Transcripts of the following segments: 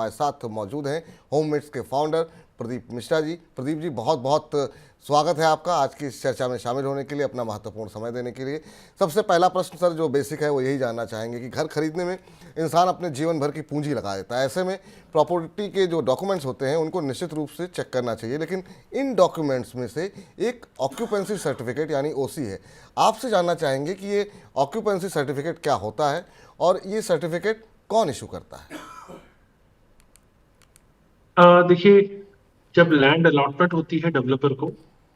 हमारे साथ मौजूद हैं होममेट्स के फाउंडर प्रदीप मिश्रा जी। प्रदीप जी, बहुत बहुत स्वागत है आपका आज की इस चर्चा में शामिल होने के लिए, अपना महत्वपूर्ण समय देने के लिए। सबसे पहला प्रश्न सर जो बेसिक है वो यही जानना चाहेंगे कि घर खरीदने में इंसान अपने जीवन भर की पूंजी लगा देता है, ऐसे में प्रॉपर्टी के जो डॉक्यूमेंट्स होते हैं उनको निश्चित रूप से चेक करना चाहिए, लेकिन इन डॉक्यूमेंट्स में से एक ऑक्यूपेंसी सर्टिफिकेट यानी ओसी है। आपसे जानना चाहेंगे कि ये ऑक्यूपेंसी सर्टिफिकेट क्या होता है और ये सर्टिफिकेट कौन इशू करता है? देखिए, जब लैंड अलॉटमेंट होती है डेवलपर को,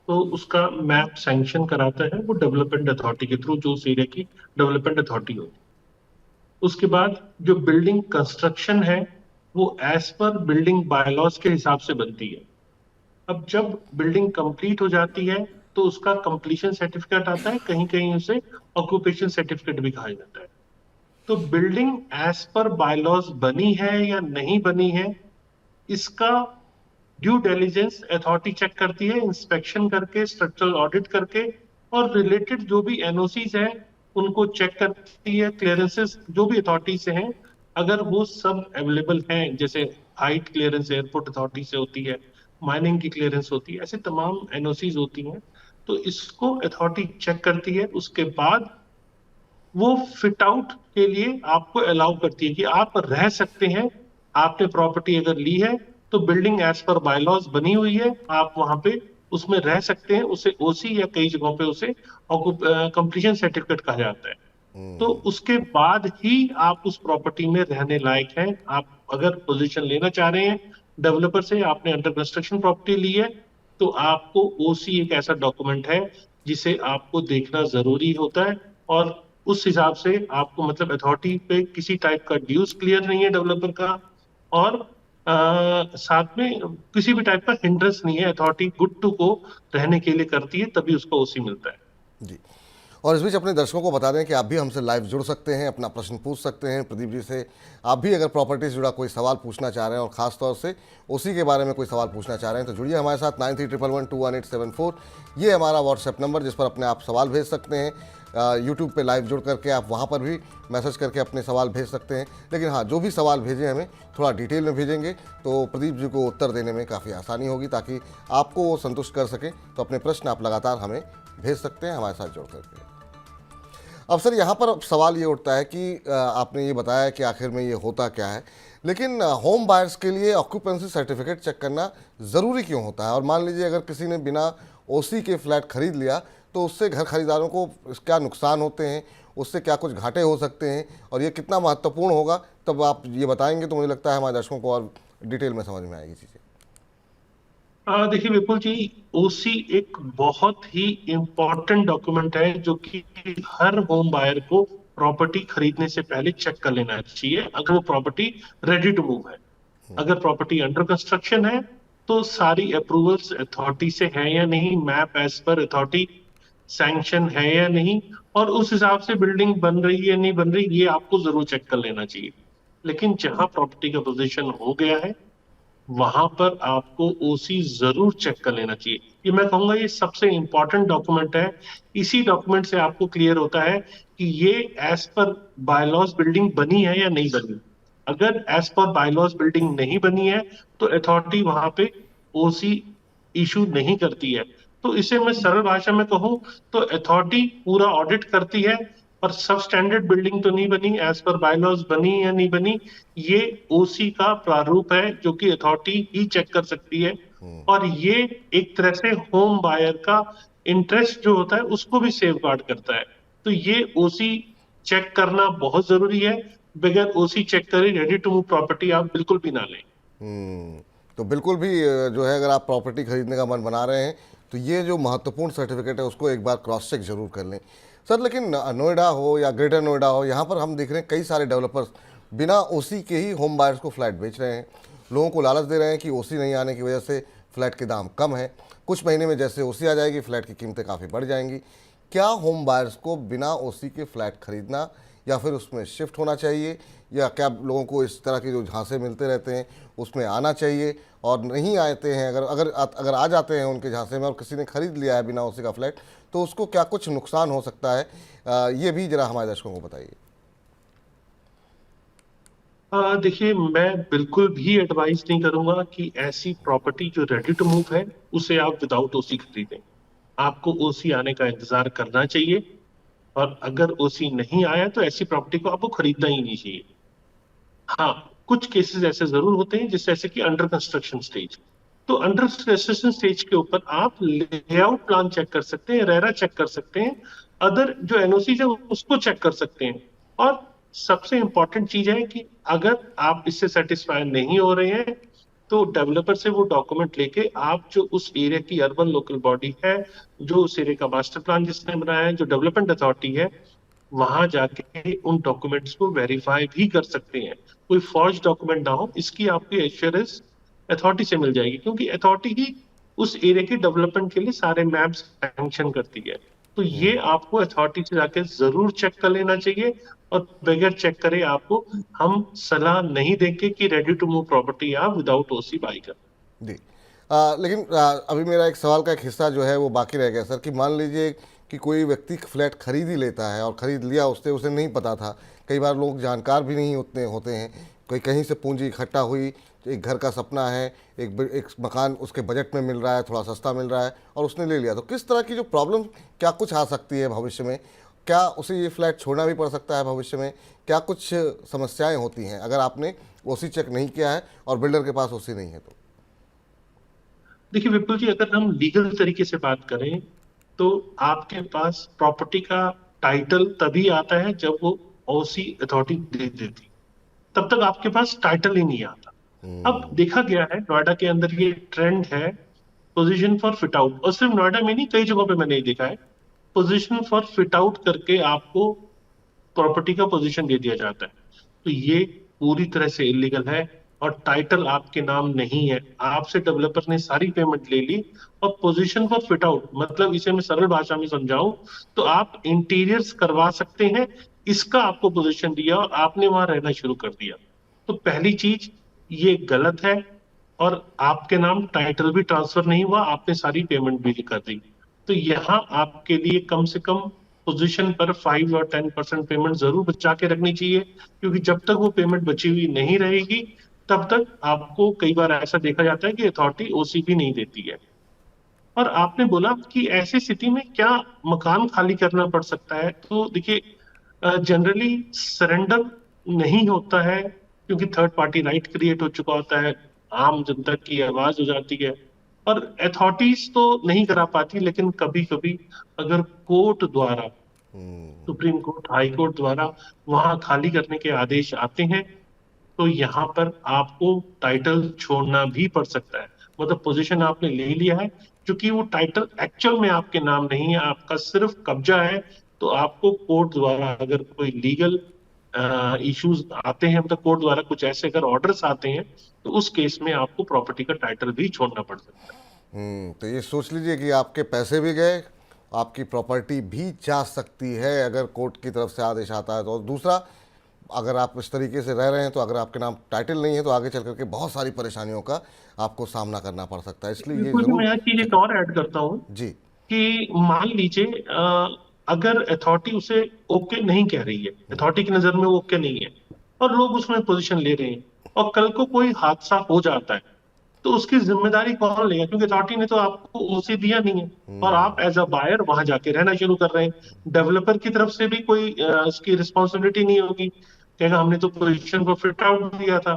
तो उसका मैप सैंक्शन कराता है वो डेवलपमेंट अथॉरिटी के थ्रू, जो उस एरिया की डेवलपमेंट अथॉरिटी होती है। उसके बाद जो बिल्डिंग कंस्ट्रक्शन है वो एज पर बिल्डिंग बायलॉज के हिसाब से बनती है। अब जब बिल्डिंग कंप्लीट हो जाती है तो उसका कंप्लीशन सर्टिफिकेट आता है, कहीं कहीं उसे ऑक्यूपेशन सर्टिफिकेट भी कहा जाता है। तो बिल्डिंग एज पर बायलॉज बनी है या नहीं बनी है, इसका ड्यू डिलिजेंस अथॉरिटी चेक करती है, इंस्पेक्शन करके, स्ट्रक्चरल ऑडिट करके, और रिलेटेड जो भी एनओसीज हैं उनको चेक करती है। क्लियरेंसेस जो भी अथॉरिटी से हैं, अगर वो सब अवेलेबल हैं, जैसे हाइट क्लियरेंस एयरपोर्ट अथॉरिटी से होती है, माइनिंग की क्लियरेंस होती है, ऐसे तमाम एनओसीज होती हैं, तो इसको अथॉरिटी चेक करती है। उसके बाद वो फिट आउट के लिए आपको अलाउ करती है कि आप रह सकते हैं। आपने प्रॉपर्टी अगर ली है तो बिल्डिंग एज पर बायलॉज बनी हुई है, आप वहां पे उसमें रह सकते हैं। उसे ओसी या कई जगहों पे उसे कंप्लीशन सर्टिफिकेट कहा जाता है। तो उसके बाद ही आप उस प्रॉपर्टी में रहने लायक हैं। आप अगर पोजीशन लेना चाह रहे हैं डेवलपर से, आपने अंडर कंस्ट्रक्शन प्रॉपर्टी ली है, तो आपको ओसी एक ऐसा डॉक्यूमेंट है जिसे आपको देखना जरूरी होता है। और उस हिसाब से आपको, मतलब अथॉरिटी पे किसी टाइप का ड्यूज क्लियर नहीं है डेवलपर का, और साथ में किसी भी टाइप का हिंड्रेंस नहीं है। अथॉरिटी गुड टू गो रहने के लिए करती है, तभी उसको ओसी मिलता है। जी, और इस बीच अपने दर्शकों को बता दें कि आप भी हमसे लाइव जुड़ सकते हैं, अपना प्रश्न पूछ सकते हैं प्रदीप जी से। आप भी अगर प्रॉपर्टी से जुड़ा कोई सवाल पूछना चाह रहे हैं और ख़ास तौर से उसी के बारे में कोई सवाल पूछना चाह रहे हैं तो जुड़िए हमारे साथ 9311211874। ये हमारा व्हाट्सएप नंबर जिस पर अपने आप सवाल भेज सकते हैं। यूट्यूब पे लाइव जुड़ करके आप वहाँ पर भी मैसेज करके अपने सवाल भेज सकते हैं, लेकिन हाँ, जो भी सवाल भेजें हमें थोड़ा डिटेल में भेजेंगे तो प्रदीप जी को उत्तर देने में काफ़ी आसानी होगी, ताकि आपको वो संतुष्ट कर सकें। तो अपने प्रश्न आप लगातार हमें भेज सकते हैं हमारे साथ जुड़ करके। अब सर यहाँ पर सवाल ये उठता है कि आपने ये बताया कि आखिर में ये होता क्या है, लेकिन होम बायर्स के लिए ऑक्यूपेंसी सर्टिफिकेट चेक करना ज़रूरी क्यों होता है? और मान लीजिए अगर किसी ने बिना ओसी के फ्लैट खरीद लिया तो उससे घर खरीदारों को क्या नुकसान होते हैं, उससे क्या कुछ घाटे हो सकते हैं और ये कितना महत्वपूर्ण होगा, तब आप ये बताएंगे तो मुझे लगता है हमारे दर्शकों को और डिटेल में समझ में आएगी चीज़ें। देखिए विपुल जी, ओसी एक बहुत ही इम्पोर्टेंट डॉक्यूमेंट है जो कि हर होम बायर को प्रॉपर्टी खरीदने से पहले चेक कर लेना चाहिए, अगर वो प्रॉपर्टी रेडी टू मूव है। अगर प्रॉपर्टी अंडर कंस्ट्रक्शन है तो सारी अप्रूवल्स अथॉरिटी से है या नहीं, map as per authority sanction है या नहीं, और उस हिसाब से बिल्डिंग बन रही है या नहीं बन रही, ये आपको जरूर चेक कर लेना चाहिए। लेकिन जहां प्रॉपर्टी का पोजीशन हो गया है वहां पर आपको ओसी जरूर चेक कर लेना चाहिए। ये मैं कहूंगा ये सबसे इंपॉर्टेंट डॉक्यूमेंट है। इसी डॉक्यूमेंट से आपको क्लियर होता है कि ये एज पर बायलॉज बिल्डिंग बनी है या नहीं बनी। अगर एज पर बायलॉज बिल्डिंग नहीं बनी है तो अथॉरिटी वहां पे ओसी इशू नहीं करती है। तो इसे मैं सरल भाषा में कहूं तो अथॉरिटी पूरा ऑडिट करती है, और सब स्टैंडर्ड बिल्डिंग तो नहीं बनी, एज पर बायलॉज बनी या नहीं बनी, ये ओसी का प्रारूप है जो कि अथॉरिटी ही चेक कर सकती है। और ये एक तरह से होम बायर का इंटरेस्ट जो होता है उसको भी सेव गार्ड करता है। तो ये ओसी चेक करना बहुत जरूरी है। बगैर ओसी चेक करे रेडी टू मूव प्रॉपर्टी आप बिल्कुल भी ना लें। तो बिल्कुल भी जो है, अगर आप प्रॉपर्टी खरीदने का मन बना रहे हैं तो ये जो महत्वपूर्ण सर्टिफिकेट है उसको एक बार क्रॉस चेक जरूर कर लें। सर, लेकिन नोएडा हो या ग्रेटर नोएडा हो, यहाँ पर हम देख रहे हैं कई सारे डेवलपर्स बिना ओसी के ही होम बायर्स को फ्लैट बेच रहे हैं। लोगों को लालच दे रहे हैं कि ओसी नहीं आने की वजह से फ्लैट के दाम कम है, कुछ महीने में जैसे ओसी आ जाएगी फ्लैट की कीमतें काफ़ी बढ़ जाएंगी। क्या होम बायर्स को बिना ओसी के फ्लैट खरीदना या फिर उसमें शिफ्ट होना चाहिए, या क्या लोगों को इस तरह के जो झांसे मिलते रहते हैं उसमें आना चाहिए? और नहीं आते हैं, अगर अगर अगर आ जाते हैं उनके झांसे में और किसी ने खरीद लिया है बिना ओसी का फ्लैट, तो उसको क्या कुछ नुकसान हो सकता है? ये भी जरा हमारे दर्शकों को बताइए। देखिए, मैं बिल्कुल भी एडवाइस नहीं करूंगा कि ऐसी प्रॉपर्टी जो रेडी टू मूव है उसे आप विदाउट ओसी खरीदें। आपको ओसी आने का इंतजार करना चाहिए, और अगर ओसी नहीं आया तो ऐसी प्रॉपर्टी को आपको खरीदना ही नहीं चाहिए। हाँ, कुछ केसेस ऐसे जरूर होते हैं, जैसे कि अंडर कंस्ट्रक्शन स्टेज। तो अंडर कंस्ट्रक्शन स्टेज के ऊपर आप लेआउट प्लान चेक कर सकते हैं, रेरा चेक कर सकते हैं, अदर जो एनओसी है उसको चेक कर सकते हैं। और सबसे इंपॉर्टेंट चीज है कि अगर आप इससे सेटिस्फाई नहीं हो रहे हैं तो डेवलपर से वो डॉक्यूमेंट लेके आप जो उस एरिया की अर्बन लोकल बॉडी है, जो उस एरिया का मास्टर प्लान जिसने बनाया है, जो डेवलपमेंट अथॉरिटी है, वहां जाके उन डॉक्यूमेंट्स को वेरीफाई भी कर सकते हैं। कोई फॉर्ज डॉक्यूमेंट ना हो, इसकी आपकी एश्योरेंस अथॉरिटी से मिल जाएगी, क्योंकि अथॉरिटी ही उस एरिया के डेवलपमेंट के लिए सारे मैप्स सैंक्शन करती है। तो ये आपको अथॉरिटी से जाके जरूर चेक कर लेना चाहिए, और बगैर चेक करे आपको हम सलाह नहीं देंगे कि रेडी टू मूव प्रॉपर्टी आप विदाउट ओसी बाई कर। जी। लेकिन अभी मेरा एक सवाल का एक हिस्सा जो है वो बाकी रह गया सर, कि मान लीजिए कि कोई व्यक्ति फ्लैट खरीद ही लेता है और ख़रीद लिया, उससे उसे नहीं पता था। कई बार लोग जानकार भी नहीं होते हैं, कोई कहीं से पूंजी इकट्ठा हुई, एक घर का सपना है, एक मकान उसके बजट में मिल रहा है, थोड़ा सस्ता मिल रहा है और उसने ले लिया। तो किस तरह की जो प्रॉब्लम क्या कुछ आ सकती है भविष्य में? क्या उसे ये फ्लैट छोड़ना भी पड़ सकता है भविष्य में? क्या कुछ समस्याएं होती हैं अगर आपने ओसी चेक नहीं किया है और बिल्डर के पास ओसी नहीं है तो? देखिए विपुल जी, अगर हम लीगल तरीके से बात करें तो आपके पास प्रॉपर्टी का टाइटल तभी आता है जब वो ओसी अथॉरिटी दे देती, तब तक आपके पास टाइटल ही नहीं आता। अब देखा गया है नोएडा के अंदर ये ट्रेंड है, पोजीशन फॉर फिट आउट, और सिर्फ नोएडा में नहीं, कई जगहों पे मैंने ये देखा है, पोजीशन फॉर फिट आउट करके आपको प्रॉपर्टी का पोजीशन दे दिया जाता है। तो ये पूरी तरह से इलीगल है, और टाइटल आपके नाम नहीं है। आपसे डेवलपर ने सारी पेमेंट ले ली, और पोजीशन फॉर फिट आउट मतलब, इसे मैं सरल भाषा में समझाऊं तो आप इंटीरियर्स करवा सकते हैं, इसका आपको पोजीशन दिया और आपने वहां रहना शुरू कर दिया। तो पहली चीज, ये गलत है, और आपके नाम टाइटल भी ट्रांसफर नहीं हुआ, आपने सारी पेमेंट भी कर दी। तो यहाँ आपके लिए कम से कम पोजीशन पर 5 और 10% पेमेंट जरूर बचा के रखनी चाहिए, क्योंकि जब तक वो पेमेंट बची हुई नहीं रहेगी तब तक आपको, कई बार ऐसा देखा जाता है कि अथॉरिटी ओसी भी नहीं देती है। और आपने बोला कि ऐसी स्थिति में क्या मकान खाली करना पड़ सकता है, तो देखिए, जनरली सरेंडर नहीं होता है, क्योंकि थर्ड पार्टी राइट क्रिएट हो चुका होता है, आम जनता की आवाज हो जाती है, और अथॉरिटीज तो नहीं करा पाती, लेकिन कभी कभी अगर कोर्ट द्वारा, सुप्रीम कोर्ट, हाई कोर्ट द्वारा वहां खाली करने के आदेश आते हैं, तो यहाँ पर आपको टाइटल छोड़ना भी पड़ सकता है। मतलब पोजीशन आपने ले लिया है, क्योंकि वो टाइटल एक्चुअल में आपके नाम नहीं है, आपका सिर्फ कब्जा है, तो आपको कोर्ट द्वारा अगर कोई लीगल इश्यूज आते हैं, मतलब कोर्ट द्वारा कुछ ऐसे अगर ऑर्डर्स आते हैं, तो उस केस में आपको प्रॉपर्टी का टाइटल भी छोड़ना पड़ सकता है। तो ये सोच लीजिए कि आपके पैसे भी गए, आपकी प्रॉपर्टी भी जा सकती है अगर कोर्ट की तरफ से आदेश आता है तो। और दूसरा, अगर आप इस तरीके से रह रहे हैं तो अगर आपके नाम टाइटल नहीं है तो आगे चल करके बहुत सारी परेशानियों का आपको सामना करना पड़ सकता है, इसलिए ये बिल्कुल, मैं ज़रूर यहाँ चीज चेक। एक और ऐड करता हूँ जी। कि मान लीजिए अगर अथॉरिटी उसे ओके नहीं कह रही है, अथॉरिटी की नजर में वो ओके नहीं है, और लोग उसमें पोजीशन ले रहे हैं, और कल को कोई हादसा हो जाता है, तो उसकी जिम्मेदारी कौन लेगा? क्योंकि अथॉरिटी ने तो आपको ओसी दिया नहीं है, और आप एज अ बायर वहां जाके रहना शुरू कर रहे हैं। डेवलपर की तरफ से भी कोई इसकी रिस्पॉन्सिबिलिटी नहीं होगी, कहेगा हमने तो पोजीशन को फिट आउट दिया था,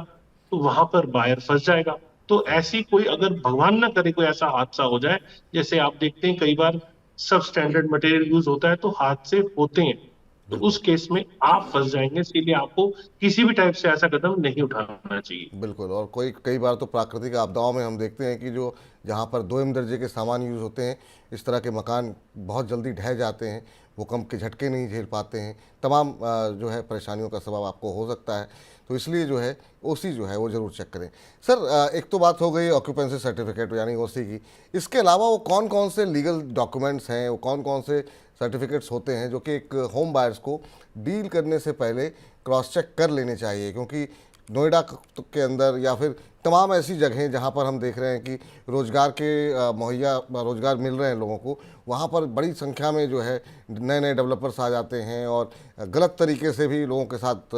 तो वहां पर बायर फंस जाएगा। तो ऐसी कोई, अगर भगवान ना करे कोई ऐसा हादसा हो जाए, जैसे आप देखते हैं कई बार सब स्टैंडर्ड मटेरियल यूज होता है तो हादसे होते हैं, तो बिल्कुल। उस केस में आप फंस जाएंगे, इसलिए आपको किसी भी टाइप से ऐसा कदम नहीं उठाना चाहिए। बिल्कुल। और कई बार तो प्राकृतिक आपदाओं में हम देखते हैं कि जो जहाँ पर 2M दर्जे के सामान यूज़ होते हैं, इस तरह के मकान बहुत जल्दी ढह जाते हैं, भूकंप के झटके नहीं झेल पाते हैं, तमाम जो है परेशानियों का सबब आपको हो सकता है। तो इसलिए जो है ओसी जो है वो ज़रूर चेक करें। सर, एक तो बात हो गई ऑक्यूपेंसी सर्टिफिकेट यानी ओसी की, इसके अलावा वो कौन कौन से लीगल डॉक्यूमेंट्स हैं, वो कौन कौन से सर्टिफिकेट्स होते हैं जो कि एक होम बायर्स को डील करने से पहले क्रॉस चेक कर लेने चाहिए? क्योंकि नोएडा के अंदर या फिर तमाम ऐसी जगहें जहाँ पर हम देख रहे हैं कि रोज़गार के मुहैया रोज़गार मिल रहे हैं लोगों को, वहाँ पर बड़ी संख्या में जो है नए नए डेवलपर्स आ जाते हैं और गलत तरीके से भी लोगों के साथ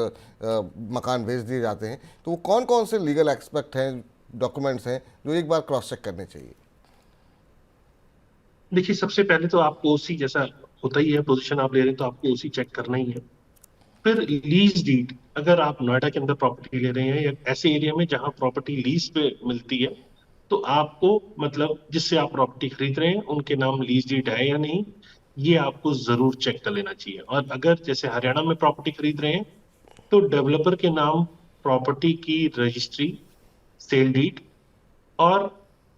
मकान भेज दिए जाते हैं। तो वो कौन कौन से लीगल एस्पेक्ट हैं, डॉक्यूमेंट्स हैं जो एक बार क्रॉस चेक करने चाहिए? देखिए, सबसे पहले तो आपको ओसी, जैसा होता ही है, पोजीशन आप ले रहे हैं तो आपको ओसी चेक करना ही है। फिर लीज डीड, अगर आप नोएडा के अंदर प्रॉपर्टी ले रहे हैं या ऐसे एरिया में जहां प्रॉपर्टी लीज पे मिलती है, तो आपको मतलब जिससे आप प्रॉपर्टी खरीद रहे हैं उनके नाम लीज डीड है या नहीं, ये आपको जरूर चेक कर लेना चाहिए। और अगर जैसे हरियाणा में प्रॉपर्टी खरीद रहे हैं तो डेवलपर के नाम प्रॉपर्टी की रजिस्ट्री, सेल डीड, और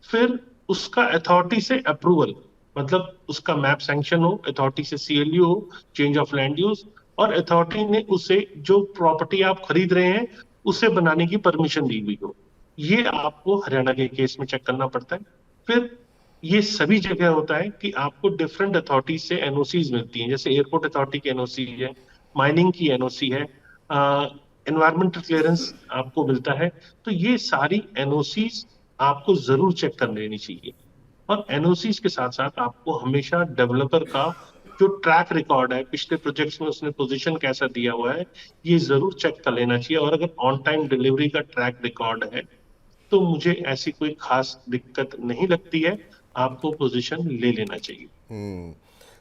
फिर उसका अथॉरिटी से अप्रूवल, मतलब उसका मैप सैंक्शन हो, अथॉरिटी से सीएलयू हो, चेंज ऑफ लैंड यूज, और अथॉरिटी ने उसे जो प्रॉपर्टी आप खरीद रहे हैं उसे बनाने की परमिशन दी हुई हो। ये आपको हरियाणा के केस में चेक करना पड़ता है। फिर ये सभी जगह होता है कि आपको डिफरेंट अथॉरिटी से एनओसीज मिलती हैं, जैसे एयरपोर्ट अथॉरिटी की एनओसी है, माइनिंग की एनओसी है, एनवायरमेंटल क्लियरेंस आपको मिलता है। तो ये सारी एनओसीज आपको जरूर चेक कर लेनी चाहिए। और एनओसीज के साथ साथ आपको हमेशा डेवलपर का जो ट्रैक रिकॉर्ड है, पिछले प्रोजेक्ट्स में उसने पोजीशन कैसा दिया हुआ है, ये जरूर चेक कर लेना चाहिए। और अगर ऑन टाइम डिलीवरी का ट्रैक रिकॉर्ड है तो मुझे ऐसी कोई खास दिक्कत नहीं लगती है, आपको पोजीशन ले लेना चाहिए। हम्म।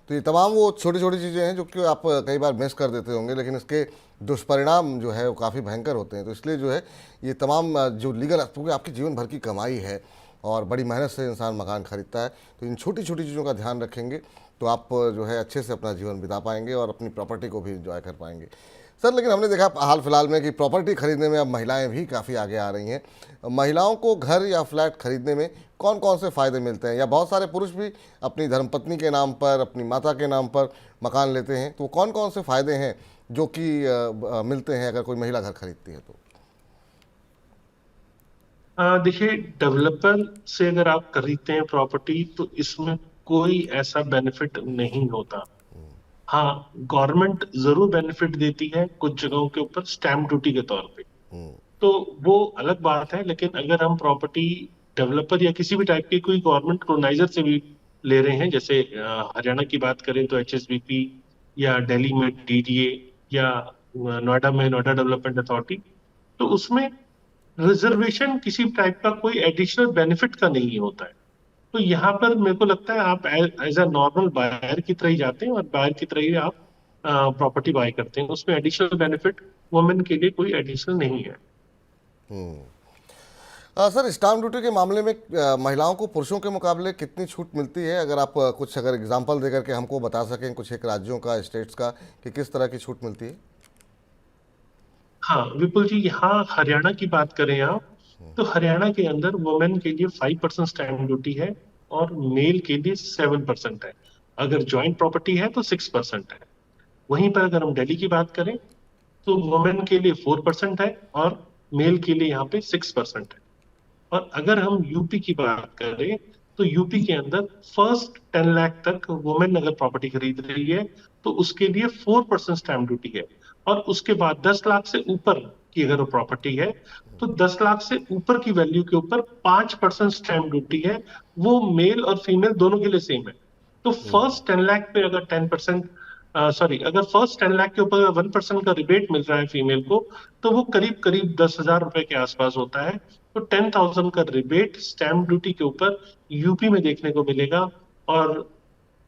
तो ये तमाम वो छोटी छोटी चीज़ें हैं जो कि आप कई बार मिस कर देते होंगे, लेकिन इसके दुष्परिणाम जो है वो काफ़ी भयंकर होते हैं। तो इसलिए जो है ये तमाम जो लीगल, क्योंकि आपकी जीवन भर की कमाई है और बड़ी मेहनत से इंसान मकान खरीदता है, तो इन छोटी छोटी चीज़ों का ध्यान रखेंगे तो आप जो है अच्छे से अपना जीवन बिता पाएंगे और अपनी प्रॉपर्टी को भी इंजॉय कर पाएंगे। सर, लेकिन हमने देखा हाल फिलहाल में कि प्रॉपर्टी खरीदने में अब महिलाएं भी काफ़ी आगे आ रही हैं। महिलाओं को घर या फ्लैट खरीदने में कौन कौन से फ़ायदे मिलते हैं, या बहुत सारे पुरुष भी अपनी धर्मपत्नी के नाम पर, अपनी माता के नाम पर मकान लेते हैं, तो कौन कौन से फ़ायदे हैं जो कि मिलते हैं अगर कोई महिला घर खरीदती है तो? देखिए, डेवलपर से अगर आप खरीदते हैं प्रॉपर्टी तो इसमें कोई ऐसा बेनिफिट नहीं होता। हाँ, गवर्नमेंट जरूर बेनिफिट देती है कुछ जगहों के ऊपर स्टैम्प ड्यूटी के तौर पे, तो वो अलग बात है। लेकिन अगर हम प्रॉपर्टी डेवलपर या किसी भी टाइप के कोई गवर्नमेंट प्रोनाइजर से भी ले रहे हैं, जैसे हरियाणा की बात करें तो एचएसबीपी, या दिल्ली में डीडीए, या नोएडा में नोएडा डेवलपमेंट अथॉरिटी, तो उसमें रिजर्वेशन किसी टाइप का कोई एडिशनल बेनिफिट का नहीं होता है। तो यहाँ पर मेरे को लगता है आप एज अ नॉर्मल बायर की तरह ही जाते हैं और बायर की तरह ही आप प्रॉपर्टी बाय करते हैं। उसमें एडिशनल बेनिफिट वुमेन के लिए कोई एडिशनल नहीं है। सर, स्टाम्प ड्यूटी के मामले में महिलाओं को पुरुषों के मुकाबले कितनी छूट मिलती है? अगर आप कुछ अगर एग्जांपल देकर के हमको बता सकें कुछ एक राज्यों का, स्टेट्स का, कि किस तरह की छूट मिलती है। हाँ विपुल जी, यहाँ हरियाणा की बात करें आप, तो हरियाणा के अंदर वुमेन के लिए 5% स्टैंप ड्यूटी है और मेल के लिए 7% है। अगर ज्वाइंट प्रॉपर्टी है तो 6% है। वहीं पर अगर हम दिल्ली की बात करें तो वुमेन के लिए 4% है और मेल के लिए यहाँ पे 6% है। और अगर हम यूपी की बात करें तो यूपी के अंदर फर्स्ट 10 लाख तक वुमेन अगर प्रॉपर्टी खरीद रही है तो उसके लिए 4% स्टैंप ड्यूटी है। और उसके बाद 10 लाख से ऊपर की अगर प्रॉपर्टी है तो 10 लाख से ऊपर की वैल्यू के ऊपर 5% स्टैंप ड्यूटी है। वो मेल और फीमेल दोनों के लिए सेम है। तो फर्स्ट 10 लाख पे अगर 10%, सॉरी, अगर फर्स्ट 10 लाख के ऊपर 1% का रिबेट मिल रहा है फीमेल को, तो वो करीब करीब 10,000 रुपए के आसपास होता है। तो 10,000 का रिबेट स्टैंप ड्यूटी के ऊपर यूपी में देखने को मिलेगा। और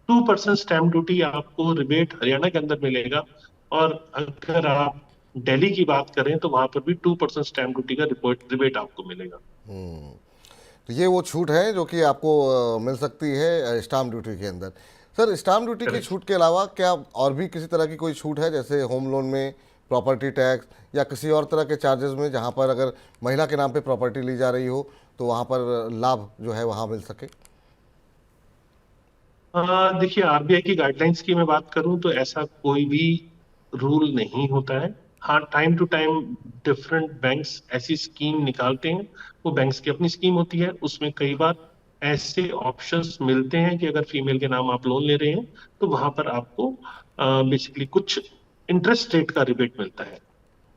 2% स्टैंप ड्यूटी आपको रिबेट हरियाणा के अंदर मिलेगा। और अगर आप दिल्ली की बात करें तो वहां पर भी 2% स्टैंप ड्यूटी का रिबेट आपको मिलेगा। तो ये वो छूट है जो कि आपको मिल सकती है स्टाम्प ड्यूटी के अंदर। सर, स्टाम्प ड्यूटी की करेक्ट। छूट के अलावा क्या और भी किसी तरह की कोई छूट है, जैसे होम लोन में, प्रॉपर्टी टैक्स, या किसी और तरह के चार्जेस में, जहाँ पर अगर महिला के नाम पे प्रॉपर्टी ली जा रही हो तो वहाँ पर लाभ जो है वहाँ मिल सके? देखिए, आरबीआई की गाइडलाइंस की मैं बात करूं तो ऐसा कोई भी रूल नहीं होता है। हाँ, time to time different banks ऐसी स्कीम निकालते हैं। वो बैंक्स की अपनी स्कीम होती है, उसमें कई बार ऐसे ऑप्शंस मिलते हैं कि अगर फीमेल के नाम आप लोन ले रहे हैं तो वहां पर आपको बेसिकली कुछ इंटरेस्ट रेट का रिबेट मिलता है।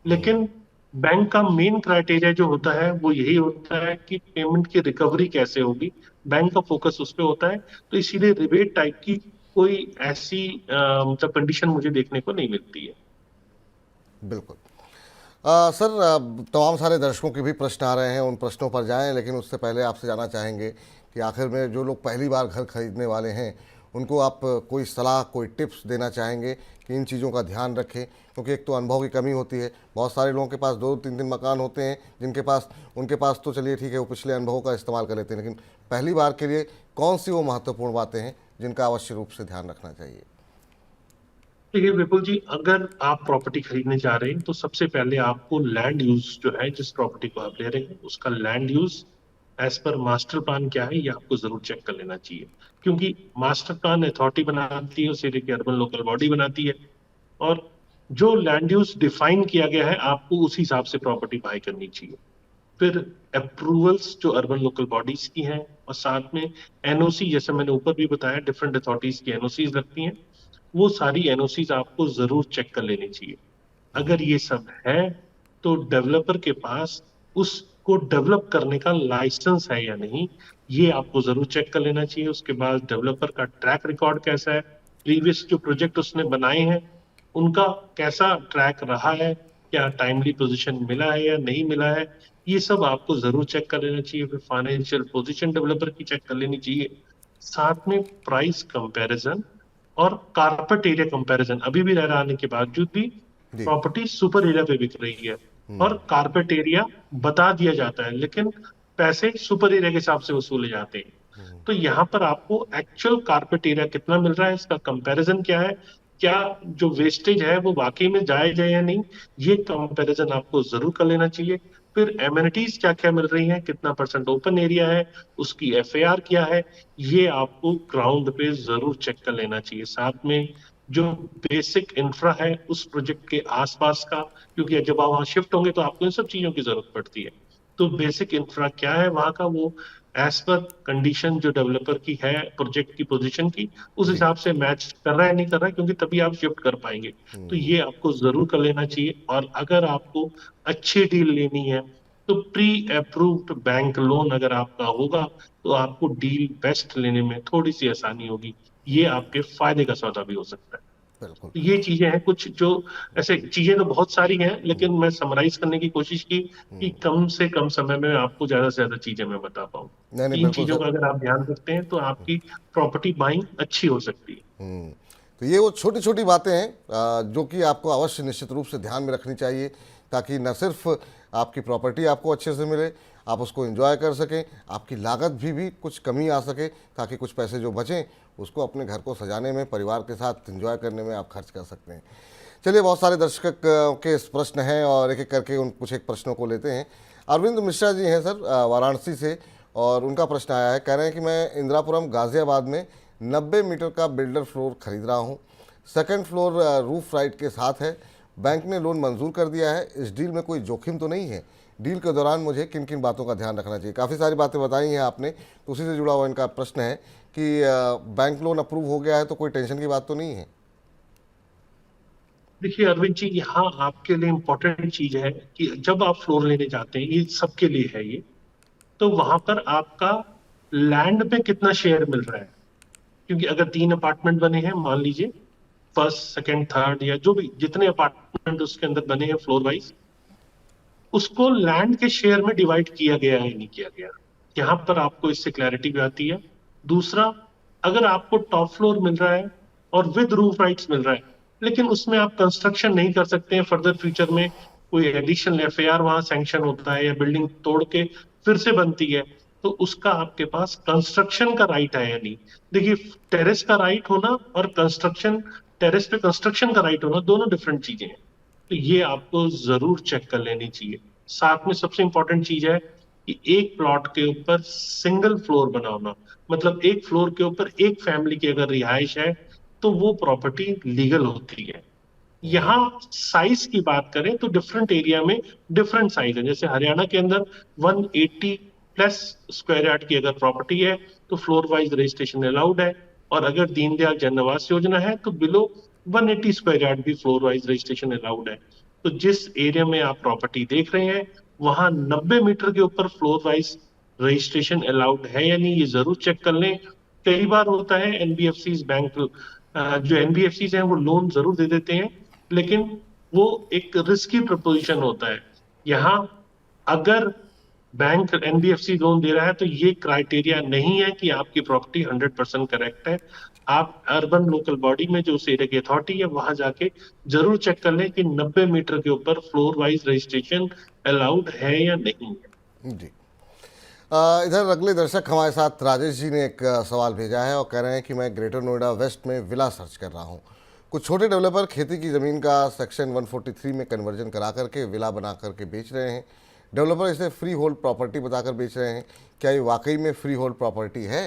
लेकिन बैंक का मेन क्राइटेरिया जो होता है वो यही होता है कि पेमेंट की रिकवरी कैसे होगी। बैंक का फोकस उस पे होता है। तो इसीलिए रिबेट टाइप की कोई ऐसी मतलब कंडीशन मुझे देखने को नहीं मिलती है। बिल्कुल। सर, तमाम सारे दर्शकों के भी प्रश्न आ रहे हैं, उन प्रश्नों पर जाएं, लेकिन उससे पहले आपसे जानना चाहेंगे कि आखिर में जो लोग पहली बार घर खरीदने वाले हैं उनको आप कोई सलाह, कोई टिप्स देना चाहेंगे कि इन चीज़ों का ध्यान रखें, क्योंकि एक तो अनुभव की कमी होती है। बहुत सारे लोगों के पास दो तीन तीन मकान होते हैं, जिनके पास उनके पास तो चलिए ठीक है, वो पिछले अनुभवों का इस्तेमाल कर लेते हैं, लेकिन पहली बार के लिए कौन सी वो महत्वपूर्ण बातें हैं जिनका अवश्य रूप से ध्यान रखना चाहिए? देखिए विपुल जी, अगर आप प्रॉपर्टी खरीदने जा रहे हैं तो सबसे पहले आपको लैंड यूज जो है, जिस प्रॉपर्टी को आप ले रहे हैं उसका land use as per master plan क्या है, ये आपको जरूर चेक कर लेना चाहिए। क्योंकि मास्टर प्लान अथॉरिटी बनाती है, उसे लेकर अर्बन लोकल बॉडी बनाती है। और जो लैंड यूज डिफाइन किया गया है आपको उस हिसाब से प्रॉपर्टी बाय करनी चाहिए। फिर अप्रूवल्स जो अर्बन लोकल बॉडीज की हैं, और साथ में एनओसी, जैसे मैंने ऊपर भी बताया डिफरेंट अथॉरिटीज की एनओसीज लगती हैं, वो सारी एनओसीज आपको जरूर चेक कर लेनी चाहिए। अगर ये सब है तो डेवलपर के पास उसको डेवलप करने का लाइसेंस है या नहीं, ये आपको जरूर चेक कर लेना चाहिए। उसके बाद डेवलपर का ट्रैक रिकॉर्ड कैसा है, प्रीवियस जो प्रोजेक्ट उसने बनाए हैं उनका कैसा ट्रैक रहा है, क्या टाइमली पोजीशन मिला है या नहीं मिला है, ये सब आपको जरूर चेक कर लेना चाहिए। फिर फाइनेंशियल पोजीशन डेवलपर की चेक कर लेनी चाहिए। साथ में प्राइस कंपैरिजन और कारपेट एरिया कंपैरिजन, अभी भी रह आने के बावजूद भी जी। प्रॉपर्टी सुपर एरिया पे बिक रही है और कारपेट एरिया बता दिया जाता है, लेकिन पैसे सुपर एरिया के हिसाब से वसूले जाते हैं। तो यहाँ पर आपको एक्चुअल कारपेट एरिया कितना मिल रहा है, इसका कंपैरिजन क्या है, क्या जो वेस्टेज है वो वाकई में जायज है या नहीं, ये कंपैरिजन आपको जरूर कर लेना चाहिए। फिर एमिनिटीज क्या क्या मिल रही हैं, कितना परसेंट ओपन एरिया है, उसकी एफएआर क्या है, ये आपको ग्राउंड पे जरूर चेक कर लेना चाहिए। साथ में जो बेसिक इंफ्रा है उस प्रोजेक्ट के आसपास का, क्योंकि जब आप वहां शिफ्ट होंगे तो आपको इन सब चीजों की जरूरत पड़ती है। तो बेसिक इंफ्रा क्या है वहां का, वो एज पर कंडीशन जो डेवलपर की है प्रोजेक्ट की पोजीशन की, उस जी। हिसाब से मैच कर रहा है नहीं कर रहा है, क्योंकि तभी आप शिफ्ट कर पाएंगे। तो ये आपको जरूर कर लेना चाहिए। और अगर आपको अच्छी डील लेनी है तो प्री अप्रूव्ड बैंक लोन अगर आपका होगा तो आपको डील बेस्ट लेने में थोड़ी सी आसानी होगी। ये आपके फायदे का सौदा भी हो सकता है। बिल्कुल। तो ये चीजें हैं कुछ जो, ऐसे चीजें तो बहुत सारी हैं, लेकिन मैं समराइज करने की कोशिश की कि कम से कम समय में आपको ज्यादा से ज्यादा चीजें मैं बता पाऊँ। नहीं नहीं, इन बिल्कुल चीजों सर। का अगर आप ध्यान रखते हैं तो आपकी प्रॉपर्टी बाइंग अच्छी हो सकती है। तो ये वो छोटी छोटी बातें हैं जो कि आपको अवश्य निश्चित रूप से ध्यान में रखनी चाहिए, ताकि न सिर्फ आपकी प्रॉपर्टी आपको अच्छे से मिले, आप उसको एंजॉय कर सकें, आपकी लागत भी कुछ कमी आ सके, ताकि कुछ पैसे जो बचें उसको अपने घर को सजाने में, परिवार के साथ एंजॉय करने में आप खर्च कर सकते हैं। चलिए, बहुत सारे दर्शक के इस प्रश्न हैं और एक एक करके उन कुछ एक प्रश्नों को लेते हैं। अरविंद मिश्रा जी हैं सर, वाराणसी से, और उनका प्रश्न आया है। कह रहे हैं कि मैं इंदिरापुरम गाज़ियाबाद में 90 मीटर का बिल्डर फ्लोर खरीद रहा हूँ। सेकंड फ्लोर रूफ राइट के साथ है। बैंक ने लोन मंजूर कर दिया है। इस डील में कोई जोखिम तो नहीं है? डील के दौरान मुझे किन किन बातों का ध्यान रखना चाहिए? काफ़ी सारी बातें बताई हैं आपने, तो उसी से जुड़ा हुआ इनका प्रश्न है कि बैंक लोन अप्रूव हो गया है तो कोई टेंशन की बात तो नहीं है? देखिए अरविंद जी, यहाँ आपके लिए इम्पोर्टेंट चीज है कि जब आप फ्लोर लेने जाते हैं, ये सबके लिए है ये, तो वहां पर आपका लैंड पे कितना शेयर मिल रहा है। क्योंकि अगर 3 अपार्टमेंट बने हैं मान लीजिए, फर्स्ट सेकंड थर्ड या जो भी जितने अपार्टमेंट उसके अंदर बने हैं फ्लोर वाइज, उसको लैंड के शेयर में डिवाइड किया गया है नहीं किया गया, यहाँ पर आपको इससे क्लैरिटी भी आती है। दूसरा, अगर आपको टॉप फ्लोर मिल रहा है और विद रूफ राइट्स मिल रहा है, लेकिन उसमें आप कंस्ट्रक्शन नहीं कर सकते हैं फर्दर फ्यूचर में, कोई एडिशनल एफएआर वहां सैंक्शन होता है या बिल्डिंग तोड़ के फिर से बनती है, तो उसका आपके पास कंस्ट्रक्शन का राइट है या नहीं। देखिए, टेरेस का राइट होना और कंस्ट्रक्शन, टेरेस पे कंस्ट्रक्शन का राइट होना दोनों डिफरेंट चीजें हैं। तो ये आपको जरूर चेक कर लेनी चाहिए। साथ में सबसे इंपॉर्टेंट चीज है कि एक प्लॉट के ऊपर सिंगल फ्लोर बनाना, मतलब एक फ्लोर के ऊपर एक फैमिली की अगर रिहाइश है तो वो प्रॉपर्टी लीगल होती है। यहाँ साइज की बात करें तो डिफरेंट एरिया में डिफरेंट साइज है। जैसे हरियाणा के अंदर 180 प्लस स्क्वायर यार्ड की अगर प्रॉपर्टी है तो फ्लोर वाइज रजिस्ट्रेशन अलाउड है। और अगर दीनदयाल जन आवास योजना है तो बिलो 180 स्क्वायर यार्ड भी फ्लोर वाइज रजिस्ट्रेशन अलाउड है। तो जिस एरिया में आप प्रॉपर्टी देख रहे हैं वहां 90 मीटर के ऊपर फ्लोर वाइज रजिस्ट्रेशन अलाउड है या नहीं, ये जरूर चेक कर लें। कई बार होता है एनबीएफसी बैंक, जो एनबीएफसी हैं वो लोन जरूर दे देते हैं, लेकिन वो एक रिस्की प्रपोजिशन होता है। यहाँ अगर बैंक एनबीएफसी लोन दे रहा है तो ये क्राइटेरिया नहीं है कि आपकी प्रॉपर्टी 100% करेक्ट है। आप अर्बन लोकल बॉडी में जो उस एरिया की अथॉरिटी है वहां जाके जरूर चेक कर लें कि 90 मीटर के ऊपर फ्लोर वाइज रजिस्ट्रेशन अलाउड है या नहीं है। जी। इधर अगले दर्शक हमारे साथ राजेश जी ने एक सवाल भेजा है और कह रहे हैं कि मैं ग्रेटर नोएडा वेस्ट में विला सर्च कर रहा हूं। कुछ छोटे डेवलपर खेती की ज़मीन का सेक्शन 143 में कन्वर्जन करा करके विला बना करके बेच रहे हैं। डेवलपर इसे फ्री होल्ड प्रॉपर्टी बताकर बेच रहे हैं। क्या ये वाकई में फ्री होल्ड प्रॉपर्टी है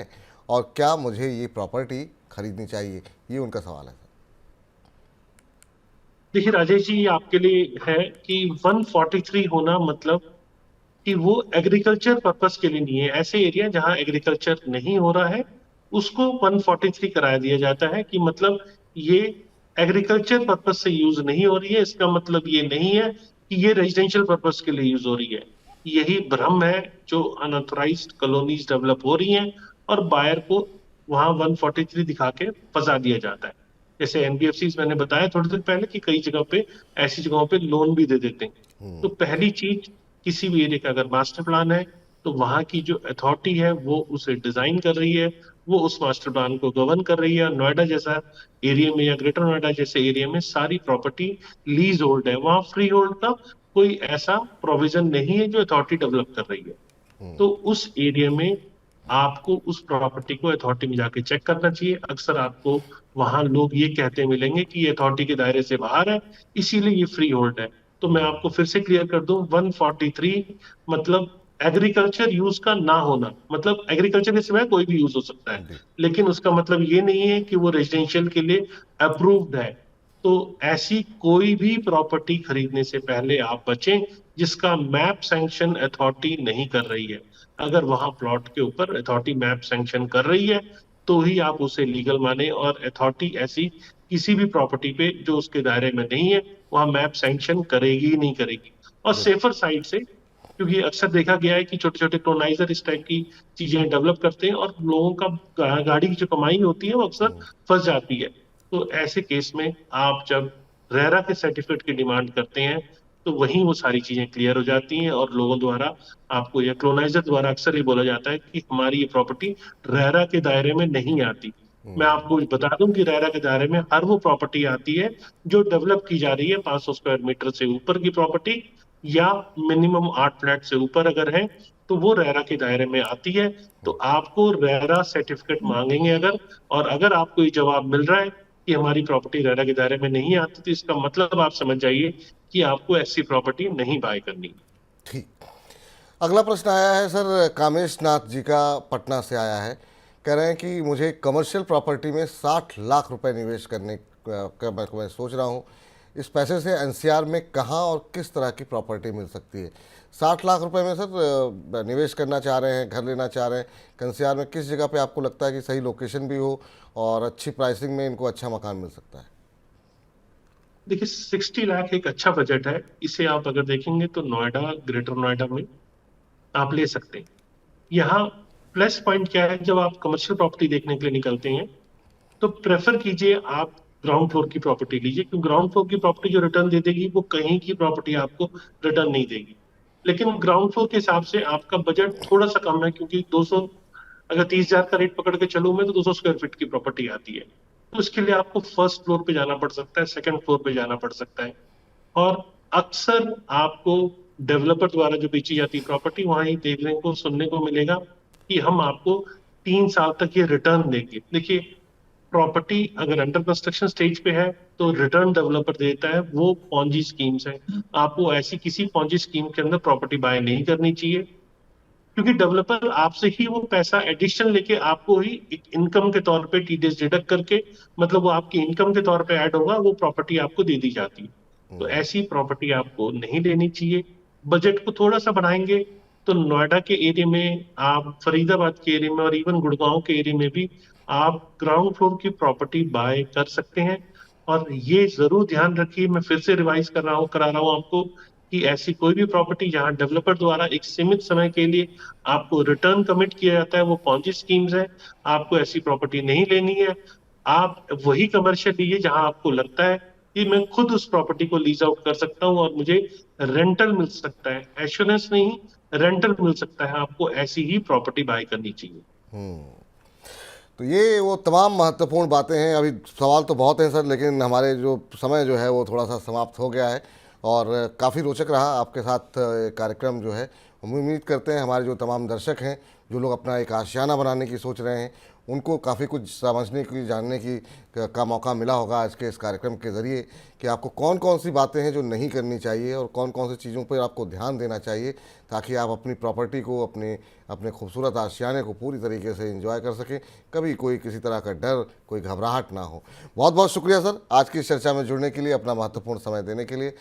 और क्या मुझे ये प्रॉपर्टी खरीदनी चाहिए, ये उनका सवाल है। देखिए राजेश जी, आपके लिए है कि 143 होना मतलब कि वो एग्रीकल्चर पर्पस के लिए नहीं है। ऐसे एरिया जहां एग्रीकल्चर नहीं हो रहा है उसको 143 कराया दिया जाता है कि मतलब ये एग्रीकल्चर पर्पस से यूज नहीं हो रही है। इसका मतलब ये नहीं है कि ये रेजिडेंशियल पर्पस के लिए यूज हो रही है। यही भ्रम है जो अनऑथराइज्ड कॉलोनीज डेवलप हो रही हैं और बायर को वहां 143 दिखा के फंसा दिया जाता है। जैसे एनबीएफसी मैंने बताया थोड़ी देर पहले कि कई जगह पे ऐसी जगहों पे लोन भी दे देते हैं। तो पहली चीज, किसी भी एरिया का अगर मास्टर प्लान है तो वहां की जो अथॉरिटी है वो उसे डिजाइन कर रही है, वो उस मास्टर प्लान को गवर्न कर रही है। नोएडा जैसा एरिया में या ग्रेटर नोएडा जैसे एरिया में सारी प्रॉपर्टी लीज होल्ड है, वहां फ्री होल्ड का कोई ऐसा प्रोविजन नहीं है जो अथॉरिटी डेवलप कर रही है। तो उस एरिया में आपको उस प्रॉपर्टी को अथॉरिटी में जाके चेक करना चाहिए। अक्सर आपको वहां लोग ये कहते मिलेंगे कि ये अथॉरिटी के दायरे से बाहर है इसीलिए ये फ्री होल्ड है। तो मैं आपको फिर से क्लियर कर दूं, 143 मतलब एग्रीकल्चर यूज का ना होना, मतलब एग्रीकल्चर के सिवाय कोई भी यूज हो सकता है, जी। लेकिन उसका मतलब ये नहीं है कि वो रेजिडेंशियल के लिए अप्रूव्ड है। तो ऐसी कोई भी प्रॉपर्टी खरीदने से पहले आप बचें जिसका मैप सैंक्शन अथॉरिटी नहीं कर रही है। अगर वहां प्लॉट के ऊपर अथॉरिटी मैप सैंक्शन कर रही है तो ही आप उसे लीगल माने, और अथॉरिटी ऐसी किसी भी प्रॉपर्टी पे जो उसके दायरे में नहीं है वहां मैप सैंक्शन करेगी ही नहीं करेगी। और सेफर साइड से, क्योंकि अक्सर देखा गया है कि छोटे छोटे क्लोनाइजर इस टाइप की चीजें डेवलप करते हैं और लोगों का गाड़ी की जो कमाई होती है वो अक्सर फंस जाती है। तो ऐसे केस में आप जब रेरा के सर्टिफिकेट की डिमांड करते हैं तो वहीं वो सारी चीजें क्लियर हो जाती हैं और लोगों द्वारा आपको या क्लोनाइजर द्वारा अक्सर ये बोला जाता है कि हमारी ये प्रॉपर्टी रेरा के दायरे में नहीं आती। मैं आपको बता दूं कि रेरा के दायरे में हर वो प्रॉपर्टी आती है जो डेवलप की जा रही है 500 स्क्वायर मीटर से ऊपर की प्रॉपर्टी, या मिनिमम 8 फ्लैट से ऊपर अगर है तो वो रेरा के दायरे में आती है। तो आपको रेरा सर्टिफिकेट मांगेंगे अगर, और अगर आपको ये जवाब मिल रहा है कि हमारी प्रॉपर्टी रेरा के दायरे में नहीं आती तो इसका मतलब आप समझ जाइए कि आपको ऐसी प्रॉपर्टी नहीं बाय करनी। ठीक। अगला प्रश्न आया है सर, कामेश नाथ जी का, पटना से आया है। कह रहे हैं कि मुझे कमर्शियल प्रॉपर्टी में 60 लाख रुपए निवेश करने का मैं सोच रहा हूँ। इस पैसे से एनसीआर में कहाँ और किस तरह की प्रॉपर्टी मिल सकती है? 60 लाख रुपए में सर निवेश करना चाह रहे हैं, घर लेना चाह रहे हैं। एनसीआर में किस जगह पे आपको लगता है कि सही लोकेशन भी हो और अच्छी प्राइसिंग में इनको अच्छा मकान मिल सकता है? देखिए 60 लाख एक अच्छा बजट है। इसे आप अगर देखेंगे तो नोएडा, ग्रेटर नोएडा में आप ले सकते हैं। यहाँ प्लस पॉइंट क्या है, जब आप कमर्शियल प्रॉपर्टी देखने के लिए निकलते हैं तो प्रेफर कीजिए आप ग्राउंड फ्लोर की प्रॉपर्टी लीजिए, क्योंकि ग्राउंड फ्लोर की प्रॉपर्टी जो रिटर्न दे देगी वो कहीं की प्रॉपर्टी आपको रिटर्न नहीं देगी। लेकिन ग्राउंड फ्लोर के हिसाब से आपका बजट थोड़ा सा कम है, क्योंकि 200, अगर 30,000 का रेट पकड़ के चलूं मैं तो 200 स्क्वायर फीट की प्रॉपर्टी आती है। तो उसके लिए आपको फर्स्ट फ्लोर पे जाना पड़ सकता है, सेकंड फ्लोर पे जाना पड़ सकता है। और अक्सर आपको डेवलपर द्वारा जो बेची जाती प्रॉपर्टी वहां ही देखने को सुनने को मिलेगा कि हम आपको 3 साल तक ये रिटर्न देंगे। देखिए प्रॉपर्टी अगर अंडर कंस्ट्रक्शन स्टेज पे है तो रिटर्न डेवलपर देता है, वो पॉन्जी स्कीम्स है। आपको ऐसी किसी पॉन्जी स्कीम के अंदर प्रॉपर्टी बाय नहीं करनी चाहिए, क्योंकि डेवलपर आपसे ही वो पैसा एडिशन लेके आपको ही एक इनकम के तौर पे टीडीएस डिडक्ट करके, मतलब वो आपकी इनकम के तौर पे ऐड होगा, वो प्रॉपर्टी आपको दे दी जाती है। तो ऐसी प्रॉपर्टी आपको नहीं लेनी चाहिए। बजट को थोड़ा सा बढ़ाएंगे तो नोएडा के एरिया में, आप फरीदाबाद के एरिया में और इवन गुड़गांव के एरिया में भी आप ग्राउंड फ्लोर की प्रॉपर्टी बाय कर सकते हैं। और ये जरूर ध्यान रखिए, मैं फिर से रिवाइज करा रहा हूँ आपको, कि ऐसी कोई भी प्रॉपर्टी जहां डेवलपर द्वारा एक सीमित समय के लिए आपको रिटर्न कमिट किया जाता है, वो पॉन्जी स्कीम्स है। आपको ऐसी प्रॉपर्टी नहीं लेनी है। आप वही कमर्शियल लीजिए जहां आपको लगता है कि मैं खुद उस प्रॉपर्टी को लीज आउट कर सकता हूँ और मुझे रेंटल मिल सकता है, एश्योरेंस नहीं, रेंटल मिल सकता है। आपको ऐसी ही प्रॉपर्टी बाय करनी चाहिए। तो ये वो तमाम महत्वपूर्ण बातें हैं। अभी सवाल तो बहुत हैं सर, लेकिन हमारे जो समय जो है वो थोड़ा सा समाप्त हो गया है और काफ़ी रोचक रहा आपके साथ कार्यक्रम जो है। हम उम्मीद करते हैं हमारे जो तमाम दर्शक हैं, जो लोग अपना एक आशियाना बनाने की सोच रहे हैं, उनको काफ़ी कुछ समझने की, जानने की का मौका मिला होगा आज के इस कार्यक्रम के ज़रिए कि आपको कौन कौन सी बातें हैं जो नहीं करनी चाहिए और कौन कौन सी चीज़ों पर आपको ध्यान देना चाहिए, ताकि आप अपनी प्रॉपर्टी को, अपने अपने खूबसूरत आशियाने को पूरी तरीके से एंजॉय कर सकें। कभी कोई किसी तरह का डर, कोई घबराहट ना हो। बहुत बहुत शुक्रिया सर आज की इस चर्चा में जुड़ने के लिए, अपना महत्वपूर्ण समय देने के लिए।